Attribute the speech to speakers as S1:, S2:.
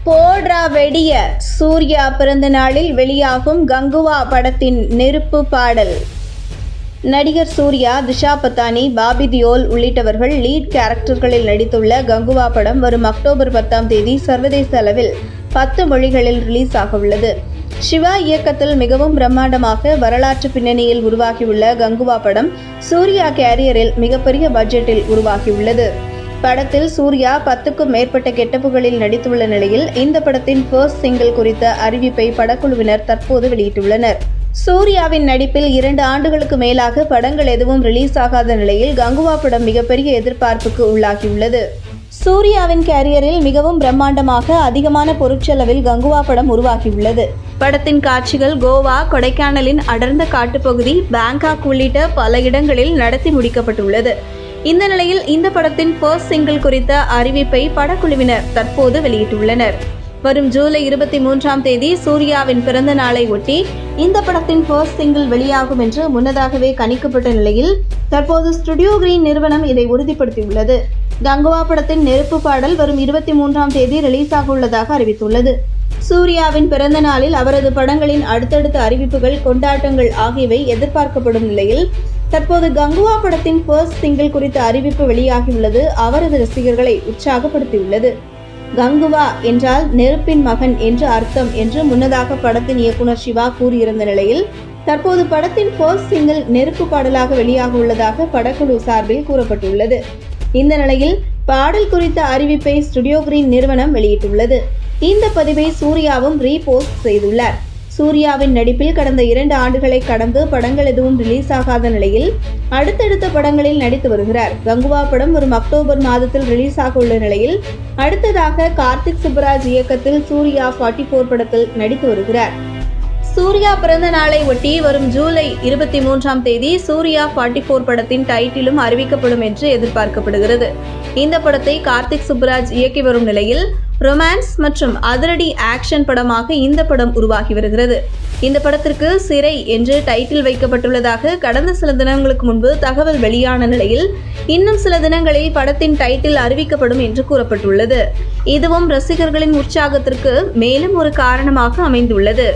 S1: போட்ரா வெடிய சூர்யா பிறந்த நாளில் வெளியாகும் கங்குவா படத்தின் நெருப்பு பாடல். நடிகர் சூர்யா, திஷா பத்தானி, பாபி தியோல் உள்ளிட்டவர்கள் லீட் கேரக்டர்களில் நடித்துள்ள கங்குவா படம் வரும் அக்டோபர் 10ஆம் தேதி சர்வதேச அளவில் 10 மொழிகளில் ரிலீஸ் ஆக உள்ளது. சிவா இயக்கத்தில் மிகவும் பிரம்மாண்டமாக வரலாற்று பின்னணியில் உருவாகியுள்ள கங்குவா படம் சூர்யா கேரியரில் மிகப்பெரிய பட்ஜெட்டில் உருவாகியுள்ளது. படத்தில் சூர்யா 10க்கும் மேற்பட்ட கெட்டப்புகளில் நடித்துள்ள நிலையில் இந்த படத்தின் ஃபர்ஸ்ட் சிங்கிள் குறித்த அறிவிப்பை படக்குழுவினர் தற்போது வெளியிட்டுள்ளனர். சூர்யாவின் நடிப்பில் 2 ஆண்டுகளுக்கு மேலாக படங்கள் எதுவும் ரிலீஸ் ஆகாத நிலையில் கங்குவா படம் மிகப்பெரிய எதிர்பார்ப்புக்கு உள்ளாகியுள்ளது. சூர்யாவின் கேரியரில் மிகவும் பிரம்மாண்டமாக அதிகமான பொருட்செலவில் கங்குவா படம் உருவாகியுள்ளது. படத்தின் காட்சிகள் கோவா, கொடைக்கானலின் அடர்ந்த காட்டுப்பகுதி, பேங்காக் உள்ளிட்ட பல இடங்களில் நடத்தி முடிக்கப்பட்டுள்ளது. இந்த நிலையில் இந்த படத்தின் ஃபர்ஸ்ட் சிங்கிள் குறித்த அறிவிப்பை படக்குழுவினர் தற்போது வெளியிட்டுள்ளனர். வரும் ஜூலை 23ஆம் தேதி சூர்யாவின் பிறந்த நாளை ஒட்டி இந்த படத்தின் ஃபர்ஸ்ட் சிங்கிள் வெளியாகும் என்று முன்னதாகவே கணிக்கப்பட்ட நிலையில் தற்போது ஸ்டுடியோ கிரீன் நிறுவனம் இதை உறுதிப்படுத்தியுள்ளது. கங்குவா படத்தின் நெருப்பு பாடல் வரும் 23ஆம் தேதி ரிலீஸ் ஆக உள்ளதாக அறிவித்துள்ளது. சூர்யாவின் பிறந்த நாளில் அவரது படங்களின் அடுத்தடுத்த அறிவிப்புகள், கொண்டாட்டங்கள் ஆகியவை எதிர்பார்க்கப்படும் நிலையில் தற்போது கங்குவா படத்தின் ஃபர்ஸ்ட் சிங்கிள் குறித்த அறிவிப்பு வெளியாகியுள்ளது அவரது ரசிகர்களை உற்சாகப்படுத்தியுள்ளது. கங்குவா என்றால் நெருப்பின் மகன் என்று அர்த்தம் என்று முன்னதாக படத்தின் இயக்குனர் சிவா கூறியிருந்த நிலையில் தற்போது படத்தின் ஃபர்ஸ்ட் சிங்கிள் நெருப்பு பாடலாக வெளியாக உள்ளதாக படக்குழு சார்பில் கூறப்பட்டுள்ளது. இந்த நிலையில் பாடல் குறித்த அறிவிப்பை ஸ்டுடியோ கிரீன் நிறுவனம் வெளியிட்டுள்ளது. இந்த பதிவை சூர்யாவும் ரீபோஸ்ட் செய்துள்ளார். சூர்யாவின் நடிப்பில் கடந்த 2 ஆண்டுகளை கடந்து படங்கள் எதுவும் ரிலீஸ் ஆகாத நிலையில் அடுத்தடுத்த படங்களில் நடித்து வருகிறார். கங்குவா படம் வரும் அக்டோபர் மாதத்தில் ரிலீஸ் ஆக உள்ள நிலையில் அடுத்ததாக கார்த்திக் சுப்புராஜ் இயக்கத்தில் சூர்யா 44 படத்தில் நடித்து வருகிறார். சூர்யா பிறந்த நாளை ஒட்டி வரும் ஜூலை 23ஆம் தேதி சூர்யா 44 படத்தின் டைட்டிலும் அறிவிக்கப்படும் என்று எதிர்பார்க்கப்படுகிறது. இந்த படத்தை கார்த்திக் சுப்புராஜ் இயக்கி வரும் நிலையில் ரொமான்ஸ் மற்றும் அதிரடி ஆக்ஷன் படமாக இந்த படம் உருவாகி வருகிறது. இந்த படத்திற்கு சிறை என்று டைட்டில் வைக்கப்பட்டுள்ளதாக கடந்த சில தினங்களுக்கு முன்பு தகவல் வெளியான நிலையில் இன்னும் சில தினங்களில் படத்தின் டைட்டில் அறிவிக்கப்படும் என்று கூறப்பட்டுள்ளது. இதுவும் ரசிகர்களின் உற்சாகத்திற்கு மேலும் ஒரு காரணமாக அமைந்துள்ளது.